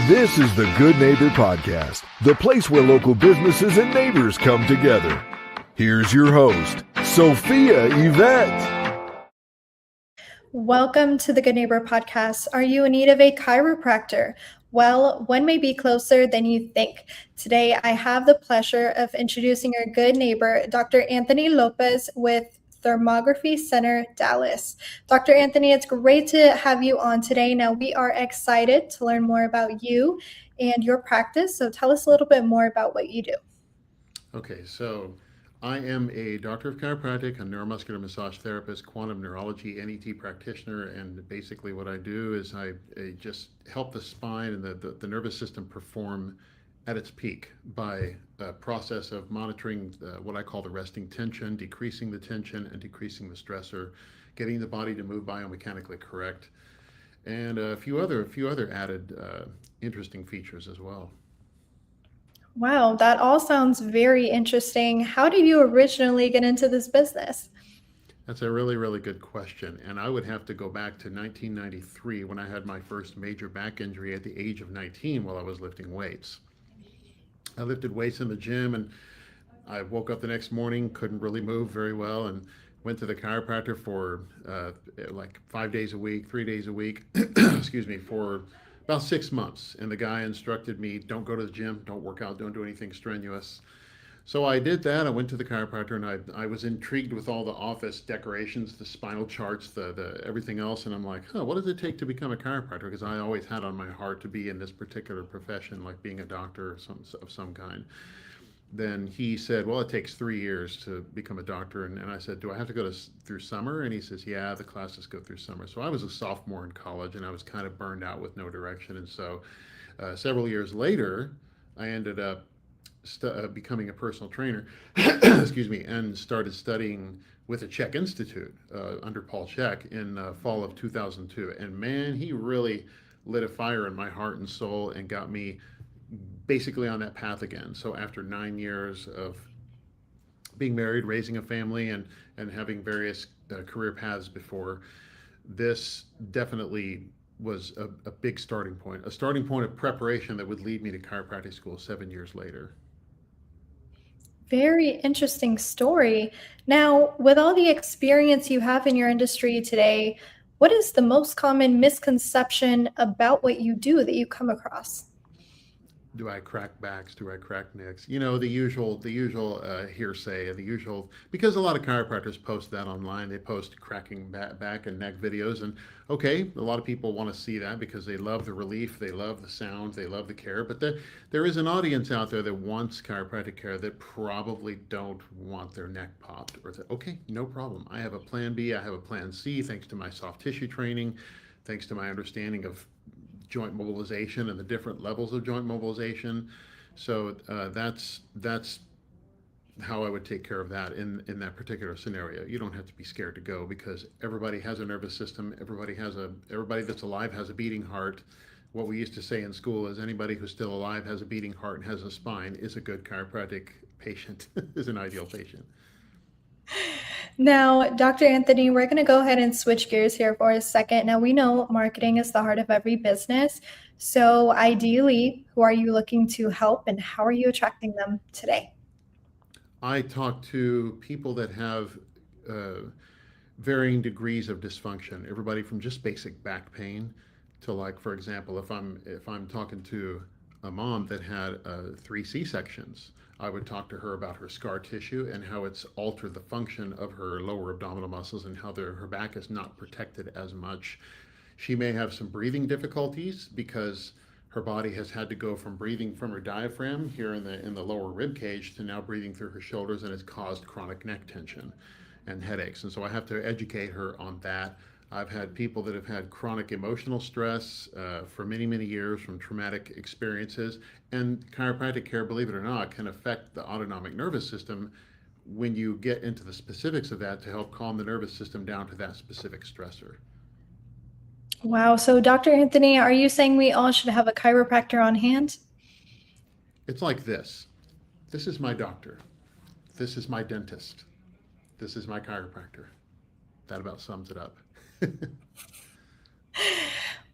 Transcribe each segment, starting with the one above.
This is the Good Neighbor Podcast, the place where local businesses and neighbors come together. Here's your host, Sophia Yvette. Welcome to the Good Neighbor Podcast. Are you in need of a chiropractor? Well, one may be closer than you think. Today, I have the pleasure of introducing our good neighbor, Dr. Anthony Lopez with Thermography Center, Dallas. Dr. Anthony, it's great to have you on today. Now, we are excited to learn more about you and your practice. So tell us a little bit more about what you do. Okay, so I am a doctor of chiropractic, a neuromuscular massage therapist, quantum neurology, NET practitioner, and basically what I do is I just help the spine and the nervous system perform at its peak by a process of monitoring what I call the resting tension, decreasing the tension and decreasing the stressor, getting the body to move biomechanically correct, and a few other added interesting features as well. Wow, that all sounds very interesting. How did you originally get into this business? That's a really, really good question. And I would have to go back to 1993 when I had my first major back injury at the age of 19 while I was lifting weights. I lifted weights in the gym and I woke up the next morning, couldn't really move very well, and went to the chiropractor for like 5 days a week, 3 days a week, excuse me, for about 6 months. And the guy instructed me, don't go to the gym, don't work out, don't do anything strenuous. So I did that. I went to the chiropractor and I was intrigued with all the office decorations, the spinal charts, the everything else. And I'm like, what does it take to become a chiropractor? Because I always had on my heart to be in this particular profession, like being a doctor of some kind. Then he said, well, it takes 3 years to become a doctor. And I said, do I have to go through summer? And he says, yeah, the classes go through summer. So I was a sophomore in college and I was kind of burned out with no direction. And so several years later, I ended up becoming a personal trainer, excuse me, and started studying with the Czech Institute under Paul Czech in fall of 2002. And man, he really lit a fire in my heart and soul and got me basically on that path again. So after 9 years of being married, raising a family, and having various career paths before, this definitely was a big starting point of preparation that would lead me to chiropractic school 7 years later. Very interesting story. Now, with all the experience you have in your industry today, what is the most common misconception about what you do that you come across? Do I crack backs? Do I crack necks? You know, the usual hearsay, the usual, because a lot of chiropractors post that online. They post cracking back and neck videos. And okay, a lot of people want to see that because they love the relief, they love the sound, they love the care. But there is an audience out there that wants chiropractic care that probably don't want their neck popped. Or okay, no problem. I have a plan B, I have a plan C, thanks to my soft tissue training, thanks to my understanding of joint mobilization and the different levels of joint mobilization. So that's how I would take care of that in that particular scenario. You don't have to be scared to go because everybody has a nervous system. Everybody that's alive has a beating heart. What we used to say in school is anybody who's still alive has a beating heart and has a spine is a good chiropractic patient, is an ideal patient. Now, Dr. Anthony, we're going to go ahead and switch gears here for a second. Now, we know marketing is the heart of every business. So ideally, who are you looking to help and how are you attracting them today? I talk to people that have varying degrees of dysfunction, everybody from just basic back pain to, like, for example, if I'm talking to a mom that had 3 C-sections, I would talk to her about her scar tissue and how it's altered the function of her lower abdominal muscles and how her back is not protected as much. She may have some breathing difficulties because her body has had to go from breathing from her diaphragm here in the lower rib cage to now breathing through her shoulders, and it's caused chronic neck tension and headaches. And so I have to educate her on that. I've had people that have had chronic emotional stress for many, many years from traumatic experiences. And chiropractic care, believe it or not, can affect the autonomic nervous system when you get into the specifics of that to help calm the nervous system down to that specific stressor. Wow. So, Dr. Anthony, are you saying we all should have a chiropractor on hand? It's like this. This is my doctor. This is my dentist. This is my chiropractor. That about sums it up.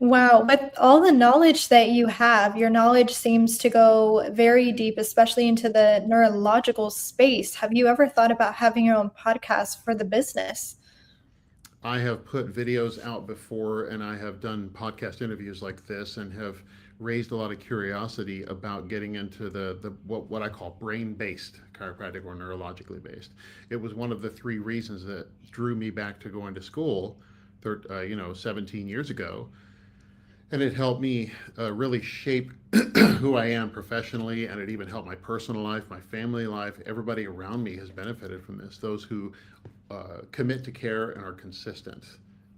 Wow, with all the knowledge that you have, your knowledge seems to go very deep, especially into the neurological space. Have you ever thought about having your own podcast for the business? I have put videos out before, and I have done podcast interviews like this, and have raised a lot of curiosity about getting into the what I call brain-based chiropractic or neurologically based. It was one of the three reasons that drew me back to going to school, 17 years ago, and it helped me really shape who I am professionally, and it even helped my personal life, my family life. Everybody around me has benefited from this. Those who commit to care and are consistent,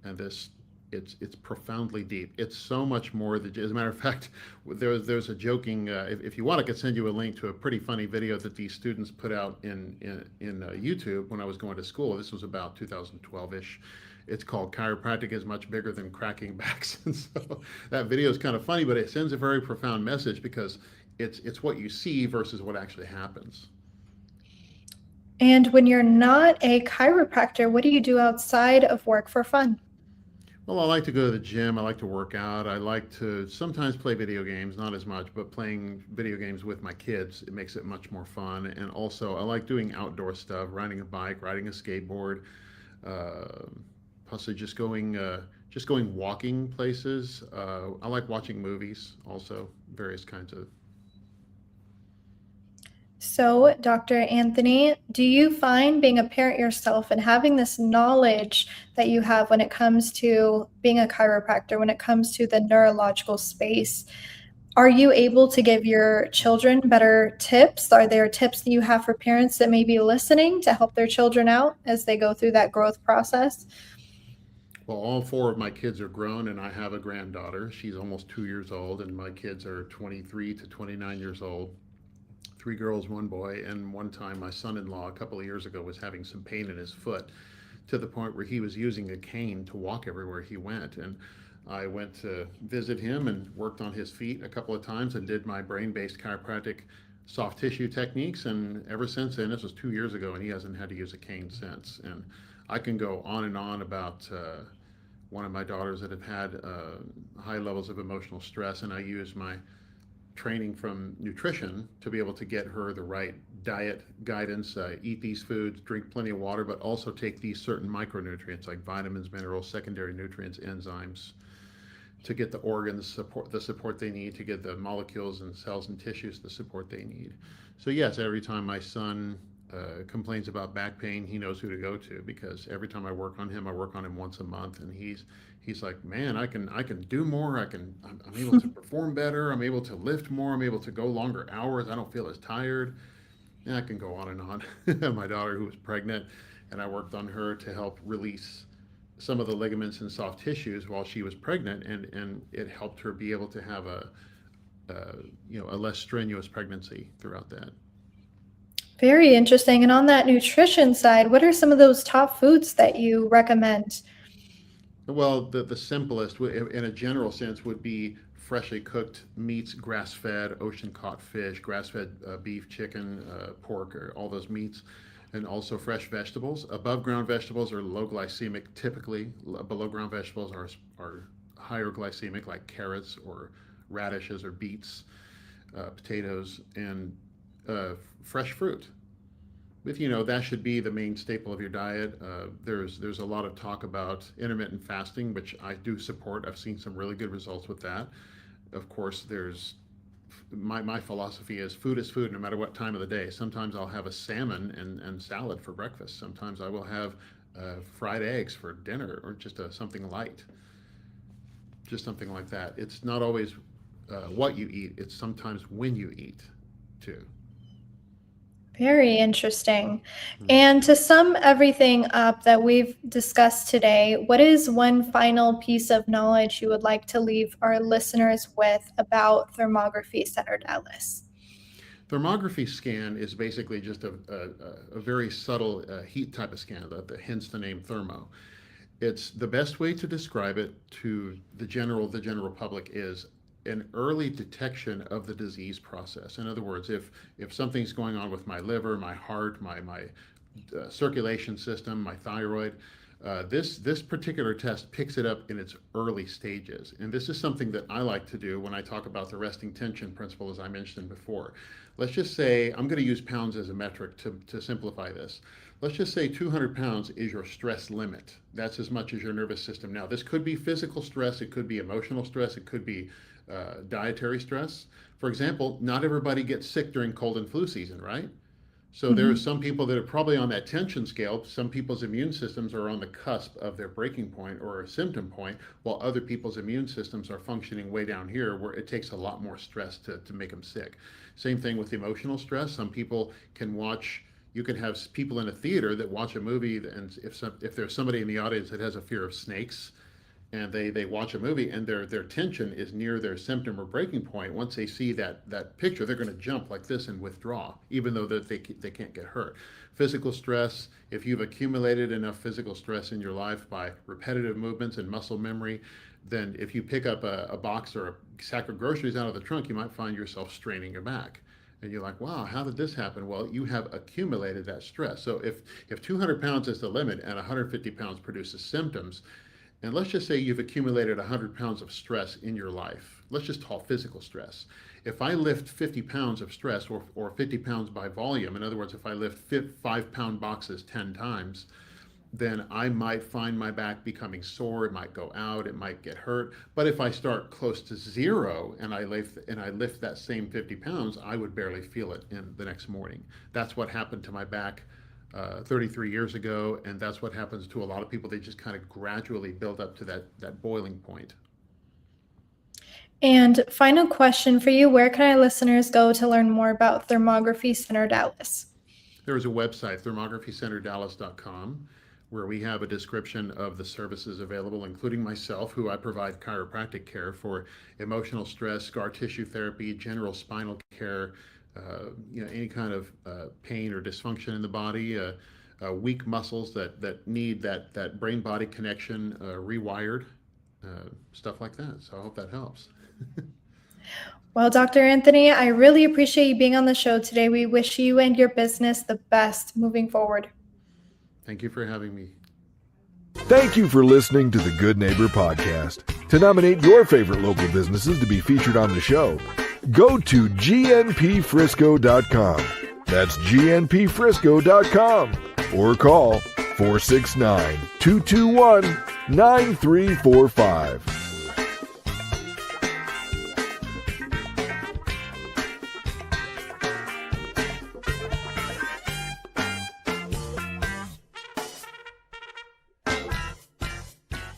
and this it's profoundly deep. It's so much more than, as a matter of fact, there's a joking. If you want, I could send you a link to a pretty funny video that these students put out in YouTube when I was going to school. This was about 2012ish. It's called "Chiropractic is Much Bigger Than Cracking Backs," and so that video is kind of funny, but it sends a very profound message because it's what you see versus what actually happens. And when you're not a chiropractor, what do you do outside of work for fun? Well, I like to go to the gym. I like to work out. I like to sometimes play video games, not as much, but playing video games with my kids, it makes it much more fun. And also, I like doing outdoor stuff, riding a bike, riding a skateboard, uh, possibly just going walking places. I like watching movies, also various kinds of. So, Dr. Anthony, do you find being a parent yourself and having this knowledge that you have when it comes to being a chiropractor, when it comes to the neurological space, are you able to give your children better tips? Are there tips that you have for parents that may be listening to help their children out as they go through that growth process? Well, all four of my kids are grown, and I have a granddaughter. She's almost 2 years old, and my kids are 23 to 29 years old. Three girls, one boy. And one time, my son-in-law, a couple of years ago, was having some pain in his foot to the point where he was using a cane to walk everywhere he went. And I went to visit him and worked on his feet a couple of times and did my brain-based chiropractic soft tissue techniques. And ever since then, this was 2 years ago, and he hasn't had to use a cane since. And I can go on and on about one of my daughters that have had high levels of emotional stress, and I use my training from nutrition to be able to get her the right diet guidance, eat these foods, drink plenty of water, but also take these certain micronutrients like vitamins, minerals, secondary nutrients, enzymes, to get the organs the support they need, to get the molecules and cells and tissues the support they need. So yes, every time my son complains about back pain, he knows who to go to, because every time I work on him once a month, and he's like, man, I can do more. I'm able to perform better. I'm able to lift more. I'm able to go longer hours. I don't feel as tired. And I can go on and on. My daughter, who was pregnant, and I worked on her to help release some of the ligaments and soft tissues while she was pregnant, and it helped her be able to have a less strenuous pregnancy throughout that. Very interesting. And on that nutrition side, what are some of those top foods that you recommend? Well, the simplest, in a general sense, would be freshly cooked meats, grass-fed, ocean-caught fish, grass-fed beef, chicken, pork, or all those meats, and also fresh vegetables. Above-ground vegetables are low glycemic. Typically, below-ground vegetables are higher glycemic, like carrots or radishes or beets, potatoes, and fresh fruit. With that should be the main staple of your diet. There's a lot of talk about intermittent fasting, which I do support. I've seen some really good results with that. Of course, there's my philosophy is food no matter what time of the day. Sometimes I'll have a salmon and salad for breakfast. Sometimes I will have fried eggs for dinner, or just something light, just something like that. It's not always what you eat, it's sometimes when you eat too. Very interesting. Hmm. And to sum everything up that we've discussed today, what is one final piece of knowledge you would like to leave our listeners with about thermography centered Ellis? Thermography scan is basically just a very subtle heat type of scan, hence the name thermo. It's the best way to describe it to the general public is an early detection of the disease process. In other words, if something's going on with my liver, my heart, my circulation system, my thyroid, This particular test picks it up in its early stages. And this is something that I like to do when I talk about the resting tension principle, as I mentioned before. Let's just say, I'm going to use pounds as a metric to simplify this. Let's just say 200 pounds is your stress limit. That's as much as your nervous system. Now, this could be physical stress, it could be emotional stress, it could be dietary stress. For example, not everybody gets sick during cold and flu season, right? So there are some people that are probably on that tension scale. Some people's immune systems are on the cusp of their breaking point or a symptom point, while other people's immune systems are functioning way down here where it takes a lot more stress to make them sick. Same thing with emotional stress. Some people can watch, you can have people in a theater that watch a movie, and if there's somebody in the audience that has a fear of snakes, and they watch a movie and their tension is near their symptom or breaking point, once they see that picture, they're going to jump like this and withdraw, even though they can't get hurt. Physical stress, if you've accumulated enough physical stress in your life by repetitive movements and muscle memory, then if you pick up a box or a sack of groceries out of the trunk, you might find yourself straining your back. And you're like, wow, how did this happen? Well, you have accumulated that stress. So if 200 pounds is the limit and 150 pounds produces symptoms, and let's just say you've accumulated 100 pounds of stress in your life. Let's just talk physical stress. If I lift 50 pounds of stress or 50 pounds by volume, in other words, if I lift 5-pound boxes 10 times, then I might find my back becoming sore. It might go out, it might get hurt. But if I start close to zero and I lift that same 50 pounds, I would barely feel it in the next morning. That's what happened to my back 33 years ago, and that's what happens to a lot of people. They just kind of gradually build up to that boiling point. And final question for you, where can our listeners go to learn more about Thermography Center Dallas? There is a website, thermographycenterdallas.com, where we have a description of the services available, including myself, who I provide chiropractic care for emotional stress, scar tissue therapy, general spinal care, any kind of pain or dysfunction in the body, weak muscles that need that brain-body connection rewired, stuff like that. So I hope that helps. Well, Dr. Anthony, I really appreciate you being on the show today. We wish you and your business the best moving forward. Thank you for having me. Thank you for listening to the Good Neighbor Podcast. To nominate your favorite local businesses to be featured on the show, go to gnpfrisco.com. That's gnpfrisco.com. Or call 469-221-9345.